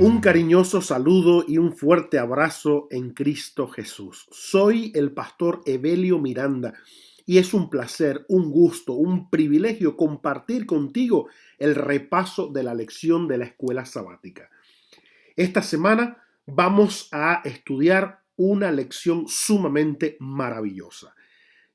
Un cariñoso saludo y un fuerte abrazo en Cristo Jesús. Soy el pastor Evelio Miranda y es un placer, un gusto, un privilegio compartir contigo el repaso de la lección de la escuela sabática. Esta semana vamos a estudiar una lección sumamente maravillosa.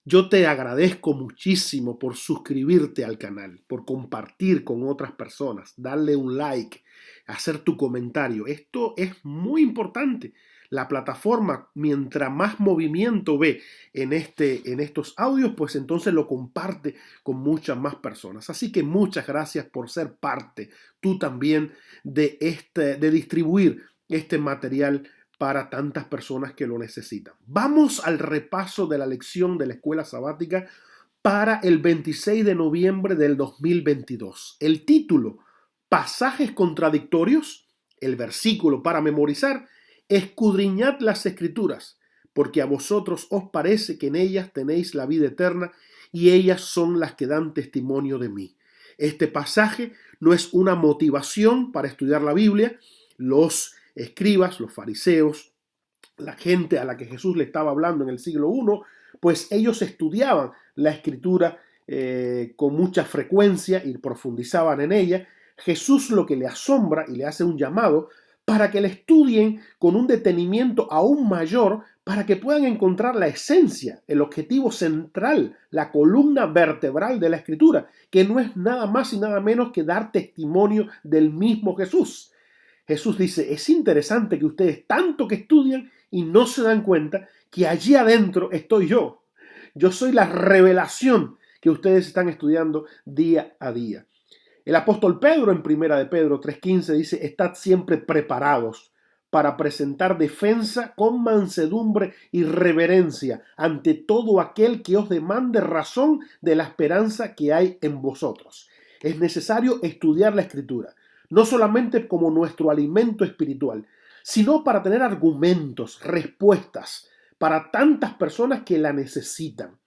Yo te agradezco muchísimo por suscribirte al canal, por compartir con otras personas, darle un like, hacer tu comentario. Esto es muy importante. La plataforma, mientras más movimiento ve en estos audios, pues entonces lo comparte con muchas más personas. Así que muchas gracias por ser parte tú también de distribuir este material para tantas personas que lo necesitan. Vamos al repaso de la lección de la escuela sabática para el 26 de noviembre del 2022. El título, Pasajes contradictorios, el versículo para memorizar, escudriñad las escrituras, porque a vosotros os parece que en ellas tenéis la vida eterna y ellas son las que dan testimonio de mí. Este pasaje no es una motivación para estudiar la Biblia. Los escribas, los fariseos, la gente a la que Jesús le estaba hablando en el siglo I, pues ellos estudiaban la escritura con mucha frecuencia y profundizaban en ella. Jesús lo que le asombra y le hace un llamado para que la estudien con un detenimiento aún mayor, para que puedan encontrar la esencia, el objetivo central, la columna vertebral de la escritura, que no es nada más y nada menos que dar testimonio del mismo Jesús. Jesús dice, es interesante que ustedes tanto que estudian y no se dan cuenta que allí adentro estoy yo. Yo soy la revelación que ustedes están estudiando día a día. El apóstol Pedro en Primera de Pedro 3:15 dice, estad siempre preparados para presentar defensa con mansedumbre y reverencia ante todo aquel que os demande razón de la esperanza que hay en vosotros. Es necesario estudiar la Escritura, no solamente como nuestro alimento espiritual, sino para tener argumentos, respuestas para tantas personas que la necesitan.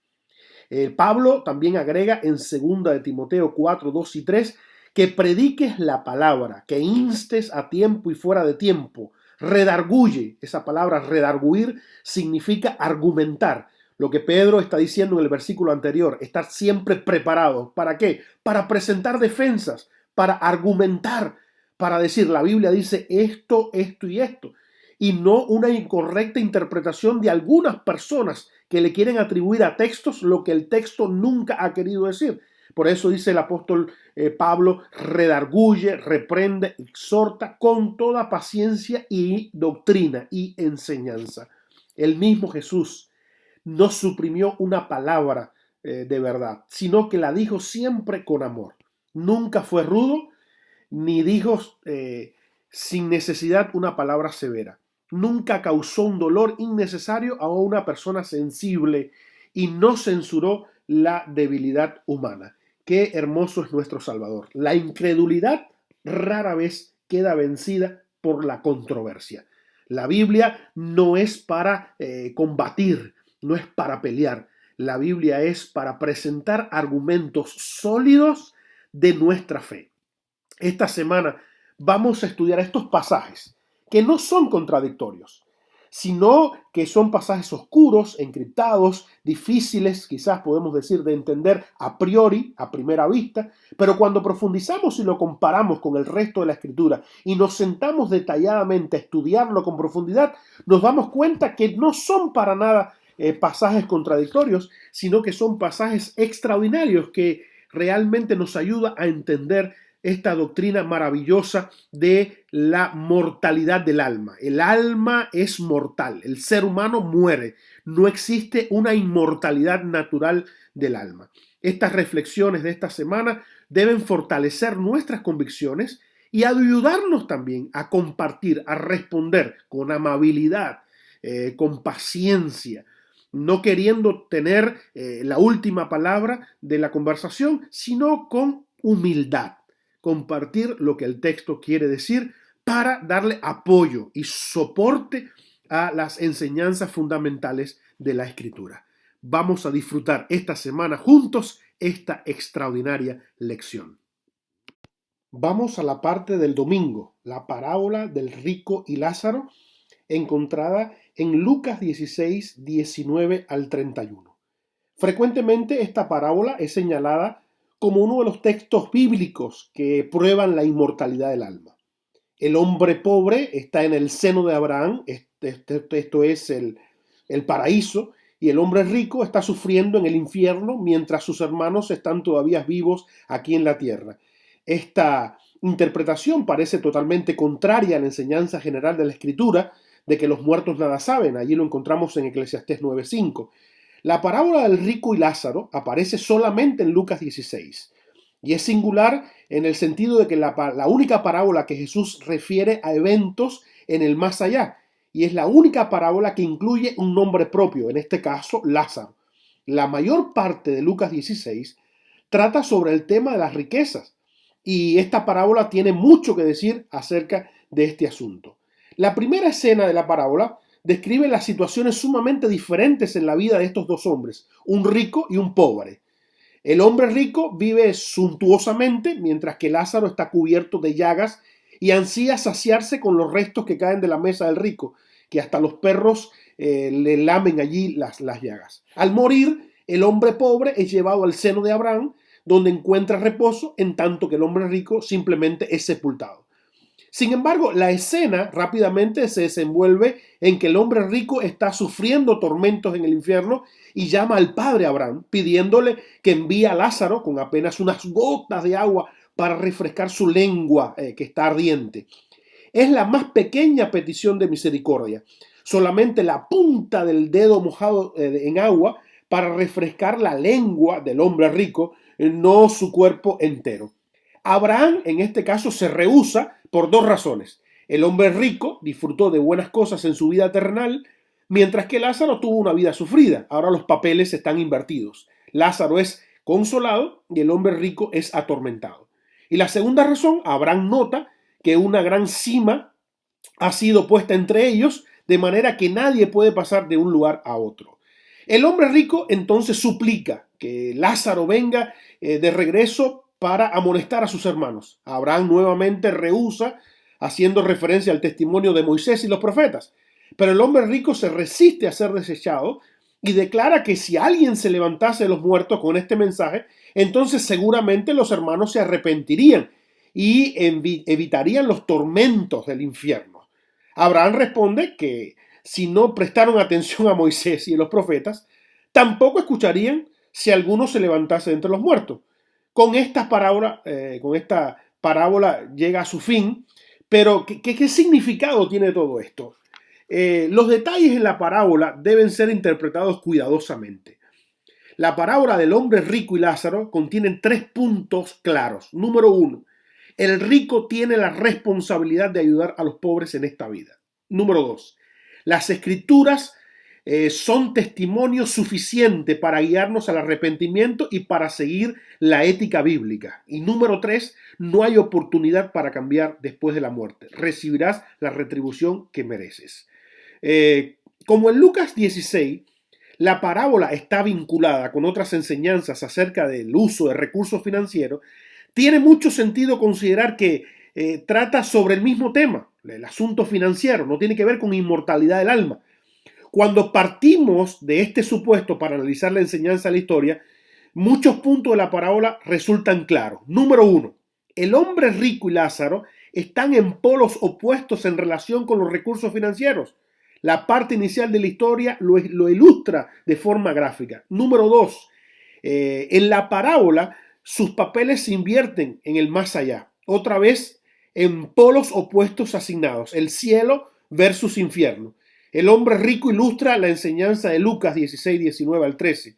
Pablo también agrega en 2 de Timoteo 4, 2 y 3 que prediques la palabra, que instes a tiempo y fuera de tiempo, redarguye. Esa palabra redarguir significa argumentar. Lo que Pedro está diciendo en el versículo anterior, estar siempre preparados. ¿Para qué? Para presentar defensas, para argumentar, para decir, la Biblia dice esto, esto y esto, y no una incorrecta interpretación de algunas personas que le quieren atribuir a textos lo que el texto nunca ha querido decir. Por eso dice el apóstol Pablo, redarguye, reprende, exhorta con toda paciencia y doctrina y enseñanza. El mismo Jesús no suprimió una palabra de verdad, sino que la dijo siempre con amor. Nunca fue rudo, ni dijo sin necesidad una palabra severa. Nunca causó un dolor innecesario a una persona sensible y no censuró la debilidad humana. Qué hermoso es nuestro Salvador. La incredulidad rara vez queda vencida por la controversia. La Biblia no es para combatir, no es para pelear. La Biblia es para presentar argumentos sólidos de nuestra fe. Esta semana vamos a estudiar estos pasajes que no son contradictorios, sino que son pasajes oscuros, encriptados, difíciles, quizás podemos decir, de entender a priori, a primera vista, pero cuando profundizamos y lo comparamos con el resto de la Escritura y nos sentamos detalladamente a estudiarlo con profundidad, nos damos cuenta que no son para nada pasajes contradictorios, sino que son pasajes extraordinarios que realmente nos ayuda a entender esta doctrina maravillosa de la mortalidad del alma. El alma es mortal, el ser humano muere, no existe una inmortalidad natural del alma. Estas reflexiones de esta semana deben fortalecer nuestras convicciones y ayudarnos también a compartir, a responder con amabilidad, con paciencia, no queriendo tener la última palabra de la conversación, sino con humildad. Compartir lo que el texto quiere decir para darle apoyo y soporte a las enseñanzas fundamentales de la Escritura. Vamos a disfrutar esta semana juntos esta extraordinaria lección. Vamos a la parte del domingo, la parábola del rico y Lázaro, encontrada en Lucas 16, 19 al 31. Frecuentemente esta parábola es señalada como uno de los textos bíblicos que prueban la inmortalidad del alma. El hombre pobre está en el seno de Abraham, esto es el paraíso, y el hombre rico está sufriendo en el infierno mientras sus hermanos están todavía vivos aquí en la tierra. Esta interpretación parece totalmente contraria a la enseñanza general de la Escritura de que los muertos nada saben. Allí lo encontramos en Eclesiastés 9:5. La parábola del rico y Lázaro aparece solamente en Lucas 16 y es singular en el sentido de que la única parábola que Jesús refiere a eventos en el más allá, y es la única parábola que incluye un nombre propio, en este caso Lázaro. La mayor parte de Lucas 16 trata sobre el tema de las riquezas, y esta parábola tiene mucho que decir acerca de este asunto. La primera escena de la parábola describe las situaciones sumamente diferentes en la vida de estos dos hombres, un rico y un pobre. El hombre rico vive suntuosamente, mientras que Lázaro está cubierto de llagas y ansía saciarse con los restos que caen de la mesa del rico, que hasta los perros le lamen allí las llagas. Al morir, el hombre pobre es llevado al seno de Abraham, donde encuentra reposo, en tanto que el hombre rico simplemente es sepultado. Sin embargo, la escena rápidamente se desenvuelve en que el hombre rico está sufriendo tormentos en el infierno y llama al padre Abraham pidiéndole que envíe a Lázaro con apenas unas gotas de agua para refrescar su lengua que está ardiente. Es la más pequeña petición de misericordia, solamente la punta del dedo mojado en agua para refrescar la lengua del hombre rico, no su cuerpo entero. Abraham en este caso se rehúsa por dos razones. El hombre rico disfrutó de buenas cosas en su vida terrenal, mientras que Lázaro tuvo una vida sufrida. Ahora los papeles están invertidos. Lázaro es consolado y el hombre rico es atormentado. Y la segunda razón, Abraham nota que una gran cima ha sido puesta entre ellos, de manera que nadie puede pasar de un lugar a otro. El hombre rico entonces suplica que Lázaro venga de regreso para amonestar a sus hermanos. Abraham nuevamente rehúsa, haciendo referencia al testimonio de Moisés y los profetas. Pero el hombre rico se resiste a ser desechado y declara que si alguien se levantase de los muertos con este mensaje, entonces seguramente los hermanos se arrepentirían y evitarían los tormentos del infierno. Abraham responde que si no prestaron atención a Moisés y a los profetas, tampoco escucharían si alguno se levantase de entre los muertos. Con esta parábola llega a su fin, pero ¿qué significado tiene todo esto? Los detalles en la parábola deben ser interpretados cuidadosamente. La parábola del hombre rico y Lázaro contiene 3 puntos claros. Número 1, el rico tiene la responsabilidad de ayudar a los pobres en esta vida. Número 2, las escrituras son testimonio suficiente para guiarnos al arrepentimiento y para seguir la ética bíblica. Y número 3, no hay oportunidad para cambiar después de la muerte. Recibirás la retribución que mereces. Como en Lucas 16, la parábola está vinculada con otras enseñanzas acerca del uso de recursos financieros, tiene mucho sentido considerar que trata sobre el mismo tema, el asunto financiero, no tiene que ver con inmortalidad del alma. Cuando partimos de este supuesto para analizar la enseñanza de la historia, muchos puntos de la parábola resultan claros. Número 1, el hombre rico y Lázaro están en polos opuestos en relación con los recursos financieros. La parte inicial de la historia lo ilustra de forma gráfica. Número 2, en la parábola sus papeles se invierten en el más allá. Otra vez en polos opuestos asignados, el cielo versus infierno. El hombre rico ilustra la enseñanza de Lucas 16, 19 al 13.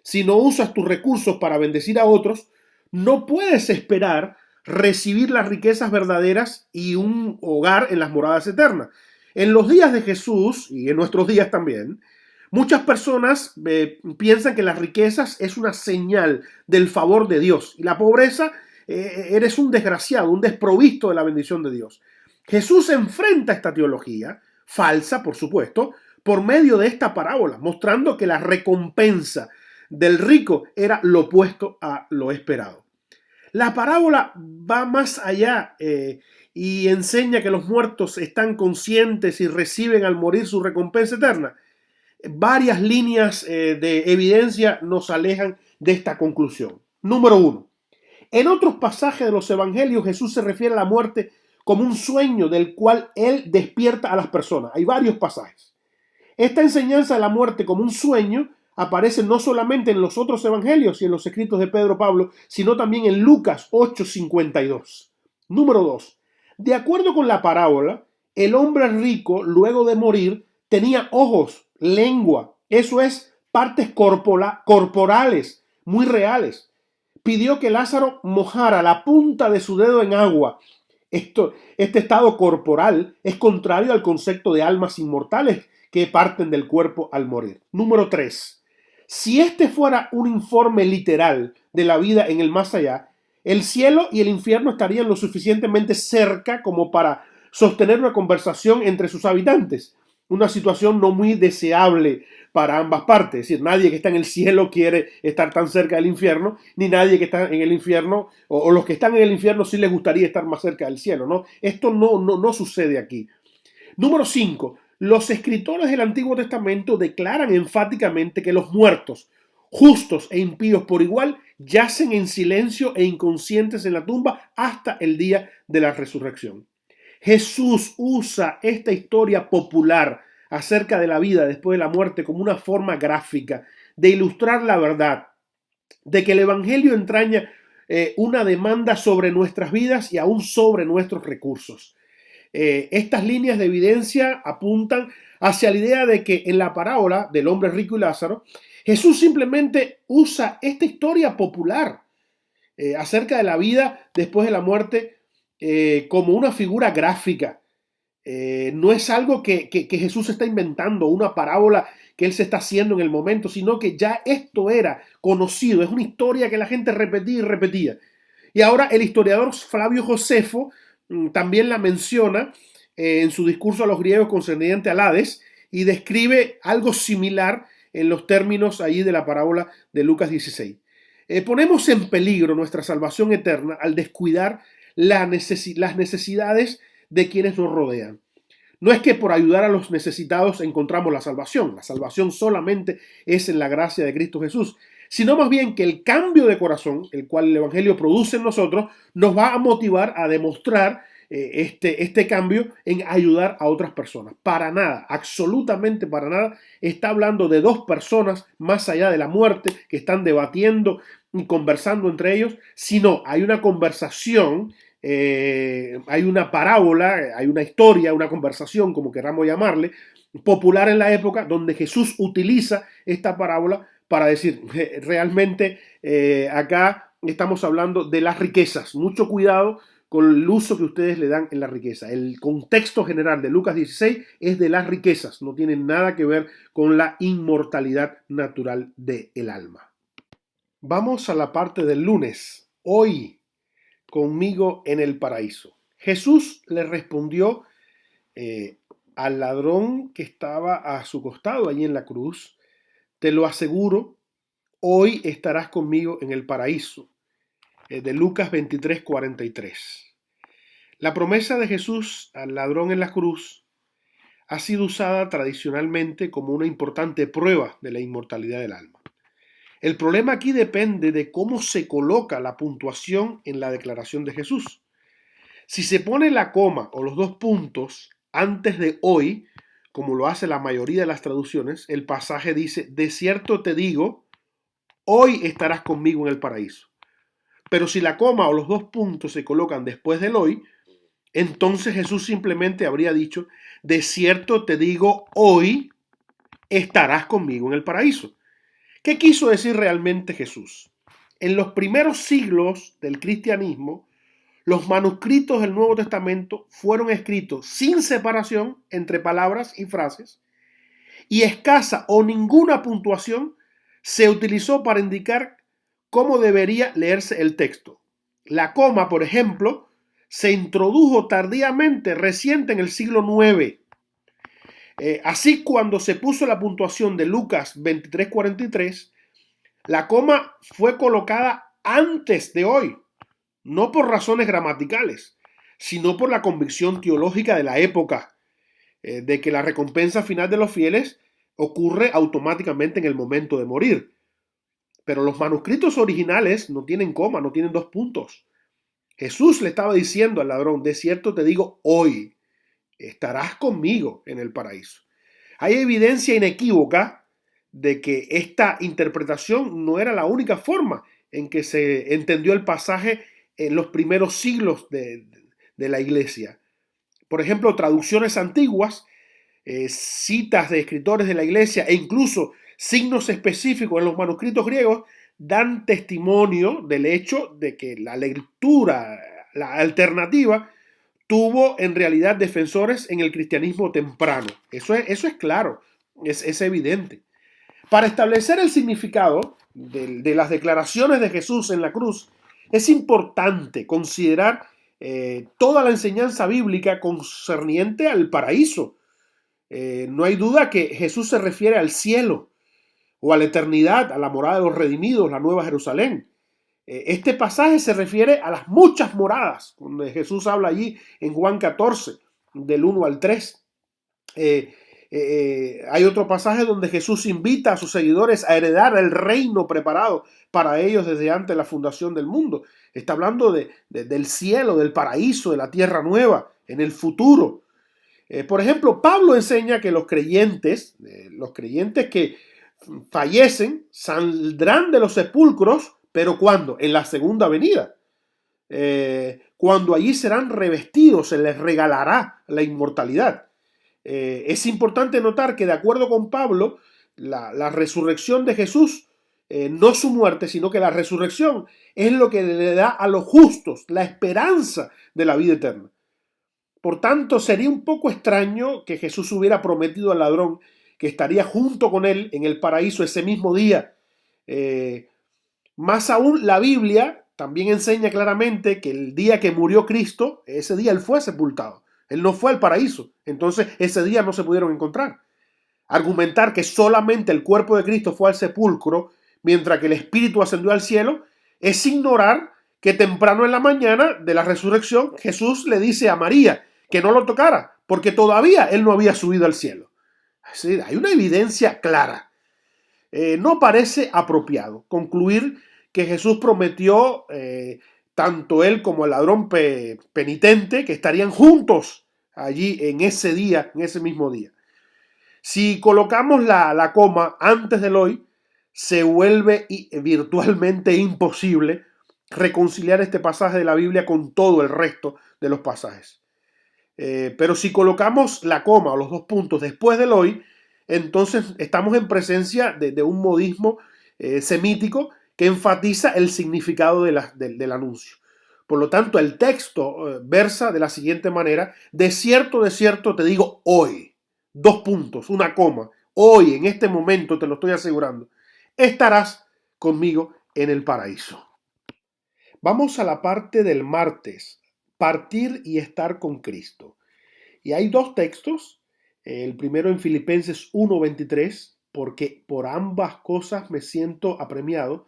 Si no usas tus recursos para bendecir a otros, no puedes esperar recibir las riquezas verdaderas y un hogar en las moradas eternas. En los días de Jesús, y en nuestros días también, muchas personas piensan que las riquezas es una señal del favor de Dios y la pobreza eres un desgraciado, un desprovisto de la bendición de Dios. Jesús enfrenta esta teología falsa, por supuesto, por medio de esta parábola, mostrando que la recompensa del rico era lo opuesto a lo esperado. La parábola va más allá y enseña que los muertos están conscientes y reciben al morir su recompensa eterna. Varias líneas de evidencia nos alejan de esta conclusión. Número uno, en otros pasajes de los evangelios Jesús se refiere a la muerte como un sueño del cual Él despierta a las personas. Hay varios pasajes. Esta enseñanza de la muerte como un sueño aparece no solamente en los otros evangelios y en los escritos de Pedro Pablo, sino también en Lucas 8:52. Número 2. De acuerdo con la parábola, el hombre rico, luego de morir, tenía ojos, lengua, eso es, partes corporales muy reales. Pidió que Lázaro mojara la punta de su dedo en agua. Este estado corporal es contrario al concepto de almas inmortales que parten del cuerpo al morir. Número 3. Si este fuera un informe literal de la vida en el más allá, el cielo y el infierno estarían lo suficientemente cerca como para sostener una conversación entre sus habitantes. Una situación no muy deseable para ambas partes. Es decir, nadie que está en el cielo quiere estar tan cerca del infierno, ni nadie que está en el infierno, o los que están en el infierno sí les gustaría estar más cerca del cielo, ¿no? Esto no sucede aquí. Número 5. Los escritores del Antiguo Testamento declaran enfáticamente que los muertos, justos e impíos por igual, yacen en silencio e inconscientes en la tumba hasta el día de la resurrección. Jesús usa esta historia popular acerca de la vida después de la muerte como una forma gráfica de ilustrar la verdad, de que el Evangelio entraña una demanda sobre nuestras vidas y aún sobre nuestros recursos. Estas líneas de evidencia apuntan hacia la idea de que en la parábola del hombre rico y Lázaro, Jesús simplemente usa esta historia popular acerca de la vida después de la muerte como una figura gráfica. No es algo que Jesús está inventando, una parábola que él se está haciendo en el momento, sino que ya esto era conocido, es una historia que la gente repetía y repetía. Y ahora el historiador Flavio Josefo también la menciona en su discurso a los griegos concerniente al Hades y describe algo similar en los términos ahí de la parábola de Lucas 16. Ponemos en peligro nuestra salvación eterna al descuidar las necesidades de quienes nos rodean. No es que por ayudar a los necesitados encontramos la salvación solamente es en la gracia de Cristo Jesús, sino más bien que el cambio de corazón, el cual el Evangelio produce en nosotros, nos va a motivar a demostrar este cambio en ayudar a otras personas. Para nada, absolutamente para nada, está hablando de dos personas más allá de la muerte que están debatiendo y conversando entre ellos, sino hay una conversación, hay una parábola, hay una historia, una conversación, como queramos llamarle, popular en la época, donde Jesús utiliza esta parábola para decir, realmente acá estamos hablando de las riquezas. Mucho cuidado con el uso que ustedes le dan en la riqueza. El contexto general de Lucas 16 es de las riquezas, no tiene nada que ver con la inmortalidad natural del alma. Vamos a la parte del lunes. Hoy conmigo en el paraíso. Jesús le respondió al ladrón que estaba a su costado allí en la cruz, te lo aseguro, hoy estarás conmigo en el paraíso. De Lucas 23:43. La promesa de Jesús al ladrón en la cruz ha sido usada tradicionalmente como una importante prueba de la inmortalidad del alma. El problema aquí depende de cómo se coloca la puntuación en la declaración de Jesús. Si se pone la coma o los dos puntos antes de hoy, como lo hace la mayoría de las traducciones, el pasaje dice, de cierto te digo, hoy estarás conmigo en el paraíso. Pero si la coma o los dos puntos se colocan después del hoy, entonces Jesús simplemente habría dicho, de cierto te digo, hoy estarás conmigo en el paraíso. ¿Qué quiso decir realmente Jesús? En los primeros siglos del cristianismo, los manuscritos del Nuevo Testamento fueron escritos sin separación entre palabras y frases y escasa o ninguna puntuación se utilizó para indicar cómo debería leerse el texto. La coma, por ejemplo, se introdujo tardíamente, reciente en el siglo IX. Así, cuando se puso la puntuación de Lucas 23:43, la coma fue colocada antes de hoy, no por razones gramaticales, sino por la convicción teológica de la época, de que la recompensa final de los fieles ocurre automáticamente en el momento de morir. Pero los manuscritos originales no tienen coma, no tienen dos puntos. Jesús le estaba diciendo al ladrón, de cierto te digo, hoy estarás conmigo en el paraíso. Hay evidencia inequívoca de que esta interpretación no era la única forma en que se entendió el pasaje en los primeros siglos de la iglesia. Por ejemplo, traducciones antiguas, citas de escritores de la iglesia e incluso signos específicos en los manuscritos griegos dan testimonio del hecho de que la lectura, la alternativa, tuvo en realidad defensores en el cristianismo temprano. Eso es claro, es evidente. Para establecer el significado de las declaraciones de Jesús en la cruz, es importante considerar toda la enseñanza bíblica concerniente al paraíso. No hay duda que Jesús se refiere al cielo o a la eternidad, a la morada de los redimidos, la nueva Jerusalén. Este pasaje se refiere a las muchas moradas, donde Jesús habla allí en Juan 14, del 1 al 3. Hay otro pasaje donde Jesús invita a sus seguidores a heredar el reino preparado para ellos desde antes de la fundación del mundo. Está hablando del cielo, del paraíso, de la tierra nueva, en el futuro. Por ejemplo, Pablo enseña que los creyentes que fallecen saldrán de los sepulcros, pero ¿cuándo? En la segunda venida. Cuando allí serán revestidos, se les regalará la inmortalidad. Es importante notar que de acuerdo con Pablo, la resurrección de Jesús, no su muerte, sino que la resurrección es lo que le da a los justos la esperanza de la vida eterna. Por tanto, sería un poco extraño que Jesús hubiera prometido al ladrón que estaría junto con él en el paraíso ese mismo día. Más aún, la Biblia también enseña claramente que el día que murió Cristo, ese día él fue sepultado. Él no fue al paraíso. Entonces, ese día no se pudieron encontrar. Argumentar que solamente el cuerpo de Cristo fue al sepulcro, mientras que el Espíritu ascendió al cielo, es ignorar que temprano en la mañana de la resurrección, Jesús le dice a María que no lo tocara, porque todavía él no había subido al cielo. Es decir, hay una evidencia clara. No parece apropiado concluir que Jesús prometió, tanto él como el ladrón penitente, que estarían juntos allí en ese día, en ese mismo día. Si colocamos la coma antes del hoy, se vuelve virtualmente imposible reconciliar este pasaje de la Biblia con todo el resto de los pasajes. Pero si colocamos la coma o los dos puntos después del hoy, entonces estamos en presencia de un modismo semítico que enfatiza el significado del anuncio. Por lo tanto, el texto versa de la siguiente manera: de cierto te digo hoy, dos puntos, una coma, hoy, en este momento, te lo estoy asegurando, estarás conmigo en el paraíso. Vamos a la parte del martes, partir y estar con Cristo. Y hay dos textos, el primero en Filipenses 1:23, porque por ambas cosas me siento apremiado,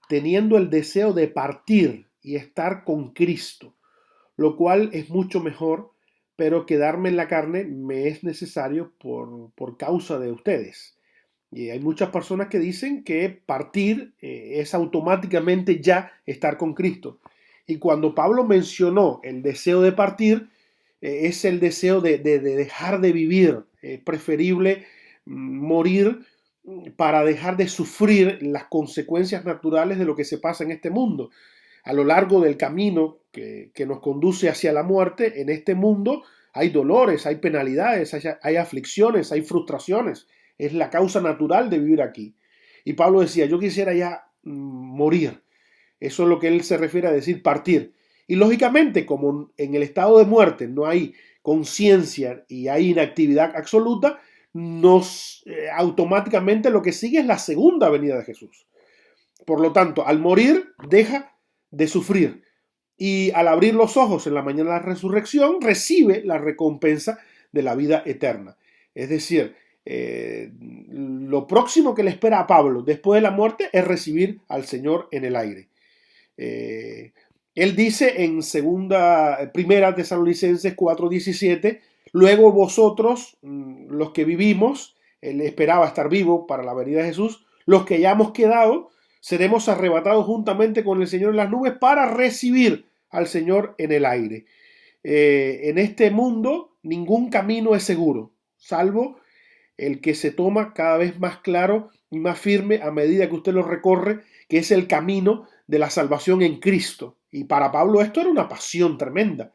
teniendo el deseo de partir y estar con Cristo, lo cual es mucho mejor, pero quedarme en la carne me es necesario por causa de ustedes. Y hay muchas personas que dicen que partir es automáticamente ya estar con Cristo. Y cuando Pablo mencionó el deseo de partir, es el deseo de dejar de vivir. Es preferible morir para dejar de sufrir las consecuencias naturales de lo que se pasa en este mundo. A lo largo del camino que nos conduce hacia la muerte, en este mundo hay dolores, hay penalidades, hay aflicciones, hay frustraciones. Es la causa natural de vivir aquí. Y Pablo decía, yo quisiera ya morir. Eso es lo que él se refiere a decir partir. Y lógicamente, como en el estado de muerte no hay conciencia y hay inactividad absoluta, automáticamente lo que sigue es la segunda venida de Jesús. Por lo tanto, al morir deja de sufrir y al abrir los ojos en la mañana de la resurrección recibe la recompensa de la vida eterna. Es decir, lo próximo que le espera a Pablo después de la muerte es recibir al Señor en el aire. Él dice en primera Tesalonicenses 4:17, luego vosotros, los que vivimos, él esperaba estar vivo para la venida de Jesús, los que ya hemos quedado, seremos arrebatados juntamente con el Señor en las nubes para recibir al Señor en el aire. En este mundo ningún camino es seguro, salvo el que se toma cada vez más claro y más firme a medida que usted lo recorre, que es el camino de la salvación en Cristo. Y para Pablo esto era una pasión tremenda.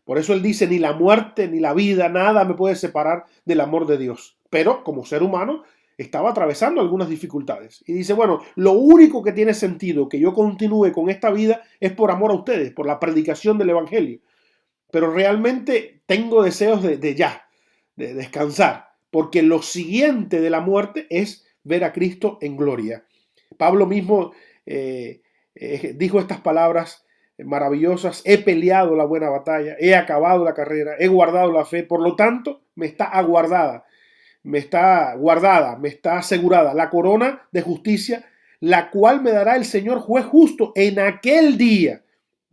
Por eso él dice, ni la muerte, ni la vida, nada me puede separar del amor de Dios. Pero como ser humano estaba atravesando algunas dificultades. Y dice, bueno, lo único que tiene sentido que yo continúe con esta vida es por amor a ustedes, por la predicación del Evangelio. Pero realmente tengo deseos de ya, de descansar, porque lo siguiente de la muerte es ver a Cristo en gloria. Pablo mismo dijo estas palabras maravillosas: he peleado la buena batalla, he acabado la carrera, he guardado la fe, por lo tanto me está aguardada, me está guardada, me está asegurada la corona de justicia, la cual me dará el Señor juez justo en aquel día.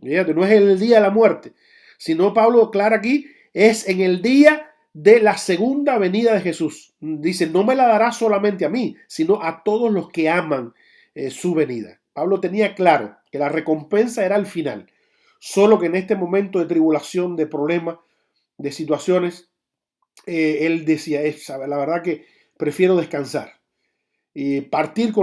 Fíjate, no es el día de la muerte, sino Pablo aclara aquí, es en el día de la segunda venida de Jesús. Dice, no me la dará solamente a mí, sino a todos los que aman su venida. Pablo tenía claro que la recompensa era al final, solo que en este momento de tribulación, de problemas, de situaciones, él decía, la verdad que prefiero descansar y partir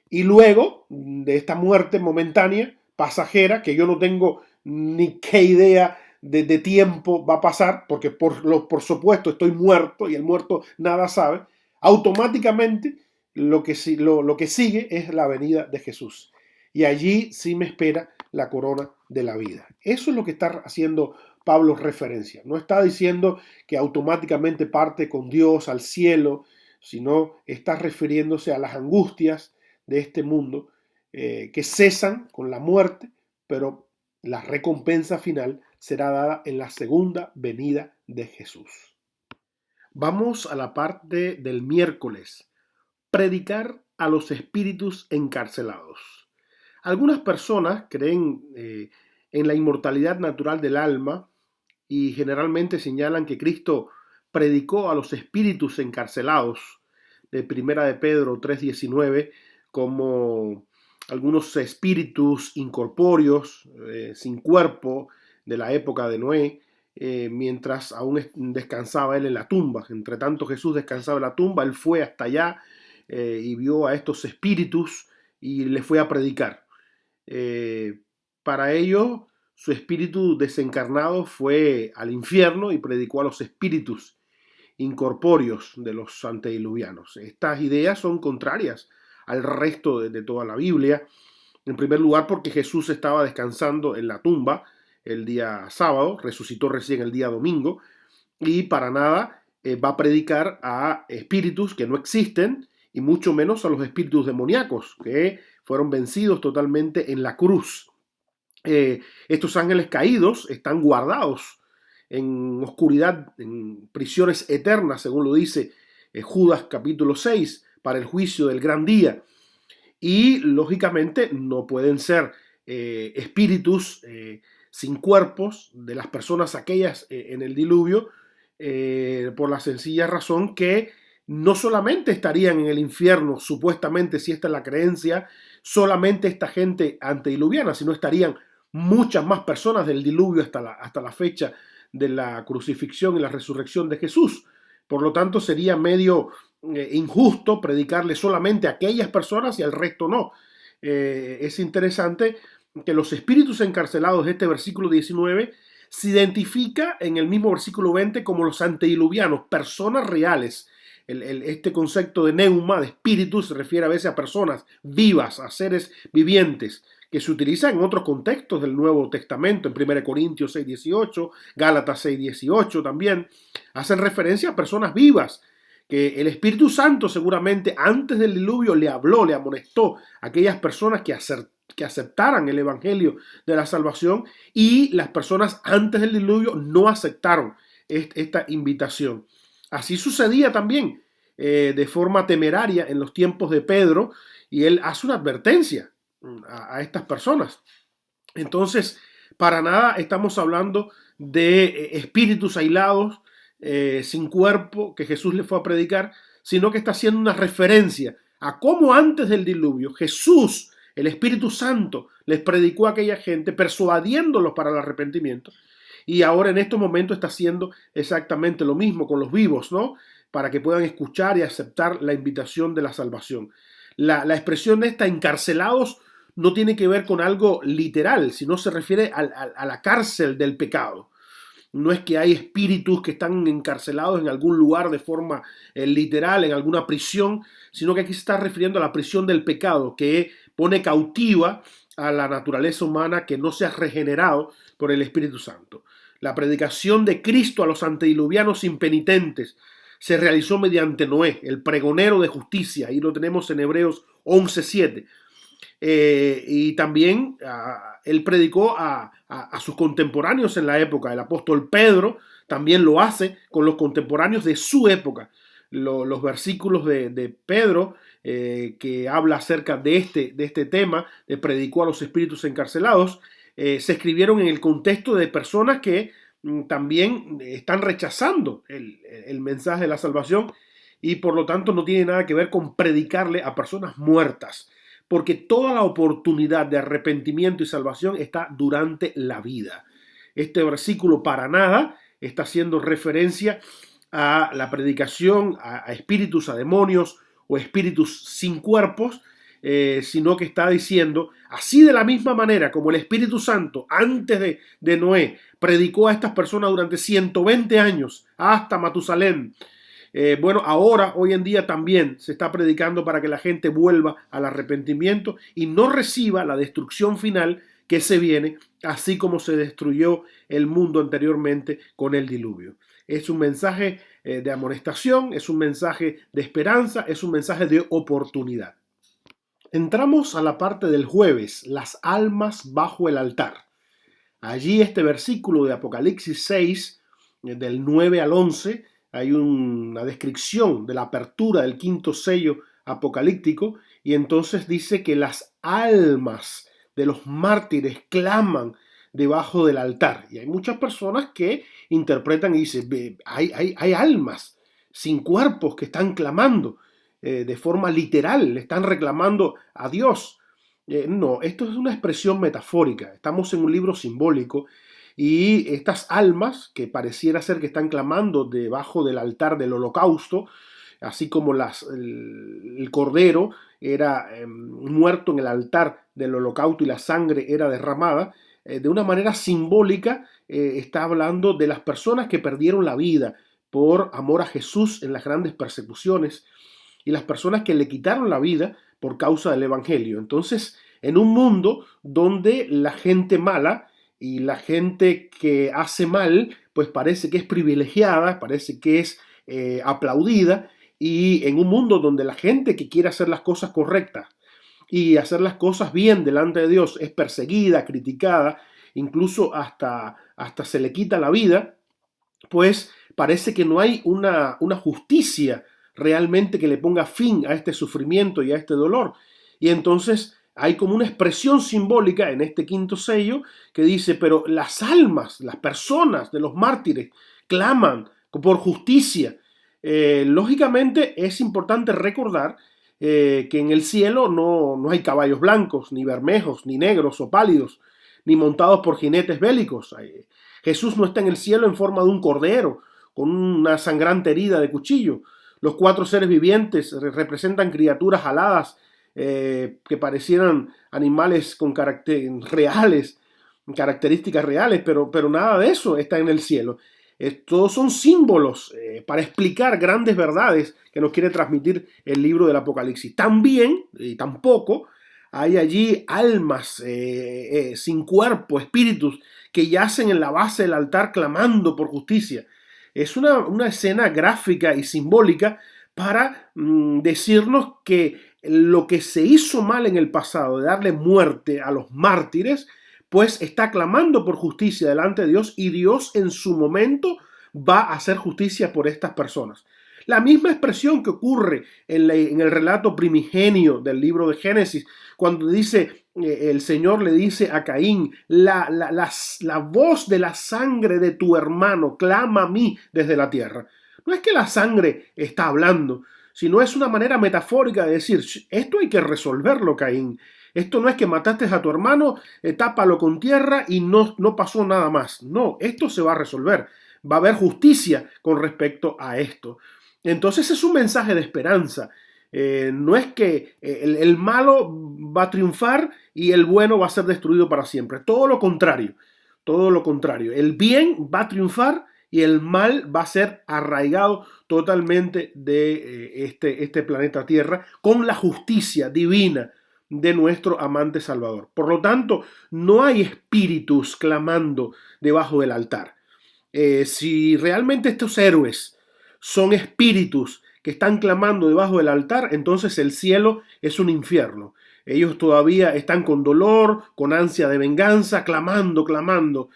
y luego de esta muerte momentánea, pasajera, que yo no tengo ni qué idea de tiempo va a pasar, porque por supuesto estoy muerto y el muerto nada sabe, automáticamente lo que sigue es la venida de Jesús. Y allí sí me espera la corona de la vida. Eso es lo que está haciendo Pablo referencia. No está diciendo que automáticamente parte con Dios al cielo, sino está refiriéndose a las angustias de este mundo que cesan con la muerte, pero la recompensa final será dada en la segunda venida de Jesús. Vamos a la parte del miércoles. Predicar a los espíritus encarcelados. Algunas personas creen en la inmortalidad natural del alma y generalmente señalan que Cristo predicó a los espíritus encarcelados de Primera de Pedro 3:19 como algunos espíritus incorpóreos sin cuerpo de la época de Noé, mientras aún descansaba él en la tumba. Entre tanto Jesús descansaba en la tumba, él fue hasta allá y vio a estos espíritus y les fue a predicar. Para ello, su espíritu desencarnado fue al infierno y predicó a los espíritus incorpóreos de los antediluvianos. Estas ideas son contrarias al resto de toda la Biblia. En primer lugar, porque Jesús estaba descansando en la tumba el día sábado, resucitó recién el día domingo, y para nada va a predicar a espíritus que no existen, y mucho menos a los espíritus demoníacos, que fueron vencidos totalmente en la cruz. Estos ángeles caídos están guardados en oscuridad, en prisiones eternas, según lo dice Judas capítulo 6, para el juicio del gran día. Y lógicamente no pueden ser espíritus sin cuerpos de las personas aquellas en el diluvio, por la sencilla razón que no solamente estarían en el infierno, supuestamente, si esta es la creencia, solamente esta gente antediluviana, sino estarían muchas más personas del diluvio hasta la fecha de la crucifixión y la resurrección de Jesús. Por lo tanto, sería medio injusto predicarle solamente a aquellas personas y al resto no. Es interesante que los espíritus encarcelados de este versículo 19 se identifica en el mismo versículo 20 como los antediluvianos, personas reales. Este concepto de neuma, de espíritu, se refiere a veces a personas vivas, a seres vivientes, que se utiliza en otros contextos del Nuevo Testamento, en 1 Corintios 6:18, Gálatas 6:18 también, hacen referencia a personas vivas, que el Espíritu Santo seguramente antes del diluvio le habló, le amonestó a aquellas personas que aceptaran el Evangelio de la salvación, y las personas antes del diluvio no aceptaron esta invitación. Así sucedía también de forma temeraria en los tiempos de Pedro, y él hace una advertencia a estas personas. Entonces, para nada estamos hablando de espíritus aislados, sin cuerpo, que Jesús le fue a predicar, sino que está haciendo una referencia a cómo antes del diluvio Jesús, el Espíritu Santo, les predicó a aquella gente, persuadiéndolos para el arrepentimiento. Y ahora en estos momentos está haciendo exactamente lo mismo con los vivos, ¿no? Para que puedan escuchar y aceptar la invitación de la salvación. La expresión esta, encarcelados, no tiene que ver con algo literal, sino se refiere a la cárcel del pecado. No es que hay espíritus que están encarcelados en algún lugar de forma literal, en alguna prisión, sino que aquí se está refiriendo a la prisión del pecado, que pone cautiva a la naturaleza humana que no se ha regenerado por el Espíritu Santo. La predicación de Cristo a los antediluvianos impenitentes se realizó mediante Noé, el pregonero de justicia, ahí lo tenemos en Hebreos 11:7. Y también él predicó a sus contemporáneos en la época. El apóstol Pedro también lo hace con los contemporáneos de su época. Los versículos de Pedro que habla acerca de este tema, de predicó a los espíritus encarcelados, se escribieron en el contexto de personas que también están rechazando el mensaje de la salvación, y por lo tanto no tiene nada que ver con predicarle a personas muertas, porque toda la oportunidad de arrepentimiento y salvación está durante la vida. Este versículo para nada está haciendo referencia a la predicación a espíritus, a demonios o espíritus sin cuerpos, sino que está diciendo, así de la misma manera como el Espíritu Santo antes de Noé predicó a estas personas durante 120 años hasta Matusalén. Bueno, ahora, hoy en día también se está predicando para que la gente vuelva al arrepentimiento y no reciba la destrucción final que se viene, así como se destruyó el mundo anteriormente con el diluvio. Es un mensaje de amonestación, es un mensaje de esperanza, es un mensaje de oportunidad. Entramos a la parte del jueves, las almas bajo el altar. Allí este versículo de Apocalipsis 6, del 9 al 11, hay una descripción de la apertura del quinto sello apocalíptico, y entonces dice que las almas de los mártires claman debajo del altar. Y hay muchas personas que interpretan y dicen, hay almas sin cuerpos que están clamando de forma literal, le están reclamando a Dios. No, esto es una expresión metafórica. Estamos en un libro simbólico y estas almas que pareciera ser que están clamando debajo del altar del holocausto, así como el cordero era muerto en el altar del holocausto y la sangre era derramada, de una manera simbólica está hablando de las personas que perdieron la vida por amor a Jesús en las grandes persecuciones y las personas que le quitaron la vida por causa del evangelio. Entonces, en un mundo donde la gente mala y la gente que hace mal, pues parece que es privilegiada, parece que es aplaudida, y en un mundo donde la gente que quiere hacer las cosas correctas y hacer las cosas bien delante de Dios es perseguida, criticada, incluso hasta se le quita la vida, pues parece que no hay una justicia realmente que le ponga fin a este sufrimiento y a este dolor. Y entonces hay como una expresión simbólica en este quinto sello que dice, pero las almas, las personas de los mártires claman por justicia. Lógicamente es importante recordar que en el cielo no hay caballos blancos, ni bermejos, ni negros o pálidos, ni montados por jinetes bélicos. Jesús no está en el cielo en forma de un cordero, con una sangrante herida de cuchillo. Los cuatro seres vivientes representan criaturas aladas que parecieran animales con características reales, pero nada de eso está en el cielo. Todos son símbolos para explicar grandes verdades que nos quiere transmitir el libro del Apocalipsis. También, y tampoco, hay allí almas sin cuerpo, espíritus, que yacen en la base del altar clamando por justicia. Es una escena gráfica y simbólica para decirnos que lo que se hizo mal en el pasado, de darle muerte a los mártires, pues está clamando por justicia delante de Dios, y Dios en su momento va a hacer justicia por estas personas. La misma expresión que ocurre en el relato primigenio del libro de Génesis, cuando dice, el Señor le dice a Caín, la voz de la sangre de tu hermano clama a mí desde la tierra. No es que la sangre está hablando, sino es una manera metafórica de decir, esto hay que resolverlo, Caín. Esto no es que mataste a tu hermano, tápalo con tierra y no pasó nada más. No, esto se va a resolver. Va a haber justicia con respecto a esto. Entonces es un mensaje de esperanza. No es que el malo va a triunfar y el bueno va a ser destruido para siempre. Todo lo contrario. Todo lo contrario. El bien va a triunfar y el mal va a ser arraigado totalmente de este planeta Tierra con la justicia divina de nuestro amante Salvador. Por lo tanto, no hay espíritus clamando debajo del altar. Si realmente estos héroes son espíritus que están clamando debajo del altar, entonces el cielo es un infierno. Ellos todavía están con dolor, con ansia de venganza, clamando,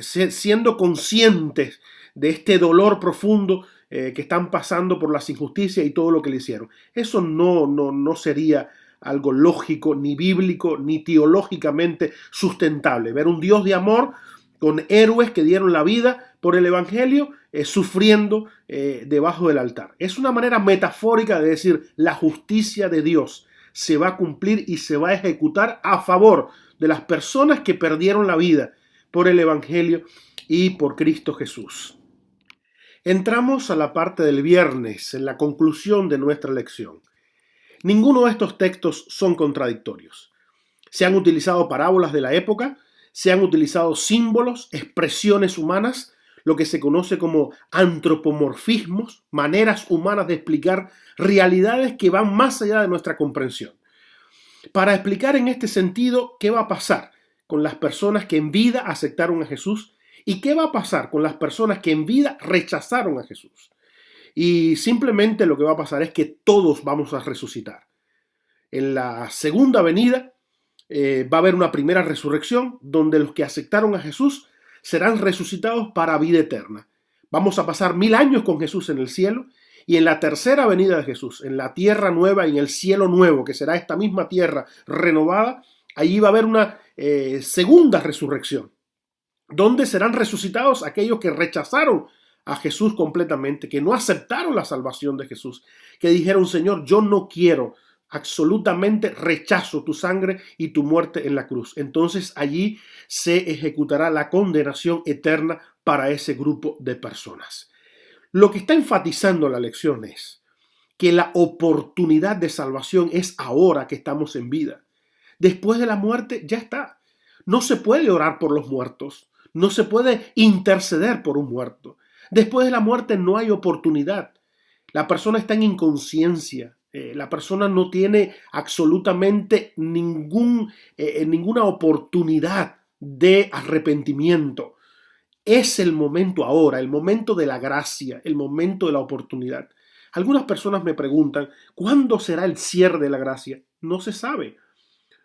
siendo conscientes de este dolor profundo que están pasando por las injusticias y todo lo que le hicieron. Eso no sería algo lógico, ni bíblico, ni teológicamente sustentable. Ver un Dios de amor con héroes que dieron la vida por el Evangelio, sufriendo debajo del altar. Es una manera metafórica de decir, la justicia de Dios se va a cumplir y se va a ejecutar a favor de las personas que perdieron la vida por el Evangelio y por Cristo Jesús. Entramos a la parte del viernes, en la conclusión de nuestra lección. Ninguno de estos textos son contradictorios. Se han utilizado parábolas de la época, se han utilizado símbolos, expresiones humanas, lo que se conoce como antropomorfismos, maneras humanas de explicar realidades que van más allá de nuestra comprensión. Para explicar en este sentido qué va a pasar con las personas que en vida aceptaron a Jesús y qué va a pasar con las personas que en vida rechazaron a Jesús. Y simplemente lo que va a pasar es que todos vamos a resucitar. En la segunda venida va a haber una primera resurrección donde los que aceptaron a Jesús serán resucitados para vida eterna. Vamos a pasar 1000 años con Jesús en el cielo y en la tercera venida de Jesús, en la tierra nueva y en el cielo nuevo, que será esta misma tierra renovada, allí va a haber una segunda resurrección, donde serán resucitados aquellos que rechazaron a Jesús completamente, que no aceptaron la salvación de Jesús, que dijeron, Señor, yo no quiero, absolutamente rechazo tu sangre y tu muerte en la cruz. Entonces allí se ejecutará la condenación eterna para ese grupo de personas. Lo que está enfatizando la lección es que la oportunidad de salvación es ahora que estamos en vida. Después de la muerte ya está. No se puede orar por los muertos. No se puede interceder por un muerto. Después de la muerte no hay oportunidad. La persona está en inconsciencia. La persona no tiene absolutamente ninguna oportunidad de arrepentimiento. Es el momento ahora, el momento de la gracia, el momento de la oportunidad. Algunas personas me preguntan, ¿cuándo será el cierre de la gracia? No se sabe.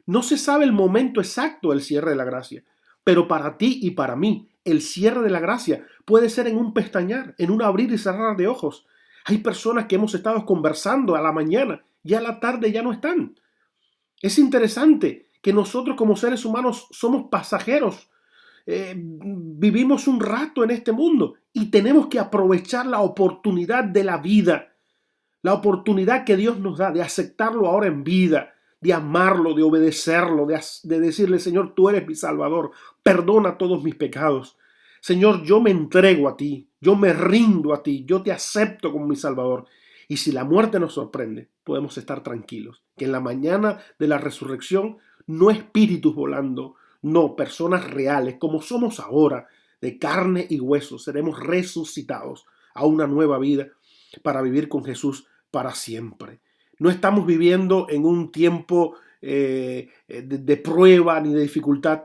No se sabe el momento exacto del cierre de la gracia. Pero para ti y para mí, el cierre de la gracia puede ser en un pestañear, en un abrir y cerrar de ojos. Hay personas que hemos estado conversando a la mañana y a la tarde ya no están. Es interesante que nosotros como seres humanos somos pasajeros. Vivimos un rato en este mundo y tenemos que aprovechar la oportunidad de la vida, la oportunidad que Dios nos da de aceptarlo ahora en vida, de amarlo, de obedecerlo, de decirle, Señor, tú eres mi Salvador, perdona todos mis pecados. Señor, yo me entrego a ti, yo me rindo a ti, yo te acepto como mi Salvador. Y si la muerte nos sorprende, podemos estar tranquilos, que en la mañana de la resurrección no espíritus volando, no, personas reales, como somos ahora, de carne y hueso, seremos resucitados a una nueva vida para vivir con Jesús para siempre. No estamos viviendo en un tiempo de prueba ni de dificultad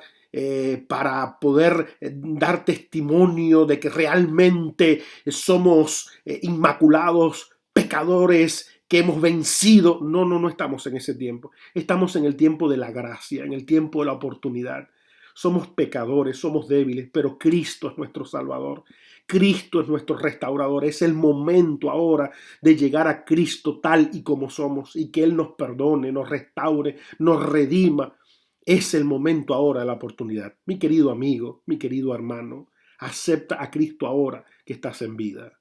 para poder dar testimonio de que realmente somos inmaculados, pecadores, que hemos vencido. No estamos en ese tiempo. Estamos en el tiempo de la gracia, en el tiempo de la oportunidad. somos pecadores, somos débiles, pero Cristo es nuestro Salvador. Cristo es nuestro restaurador. Es el momento ahora de llegar a Cristo tal y como somos y que Él nos perdone, nos restaure, nos redima. Es el momento ahora de la oportunidad. Mi querido amigo, mi querido hermano, acepta a Cristo ahora que estás en vida.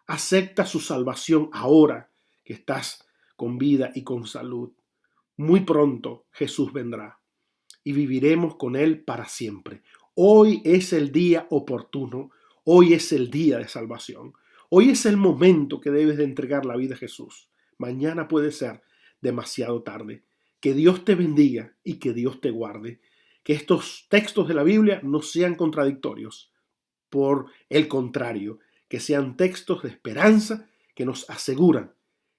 Acepta su salvación ahora que estás con vida y con salud. Muy pronto Jesús vendrá y viviremos con Él para siempre. Hoy es el día oportuno, hoy es el día de salvación. Hoy es el momento que debes de entregar la vida a Jesús. Mañana puede ser demasiado tarde. Que Dios te bendiga y que Dios te guarde. Que estos textos de la Biblia no sean contradictorios. Por el contrario, que sean textos de esperanza que nos aseguran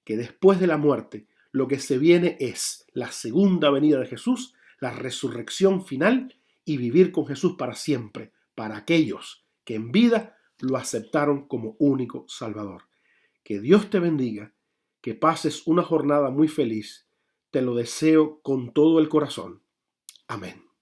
que después de la muerte lo que se viene es la segunda venida de Jesús, la resurrección final y vivir con Jesús para siempre, para aquellos que en vida lo aceptaron como único Salvador. Que Dios te bendiga, que pases una jornada muy feliz. Te lo deseo con todo el corazón. Amén.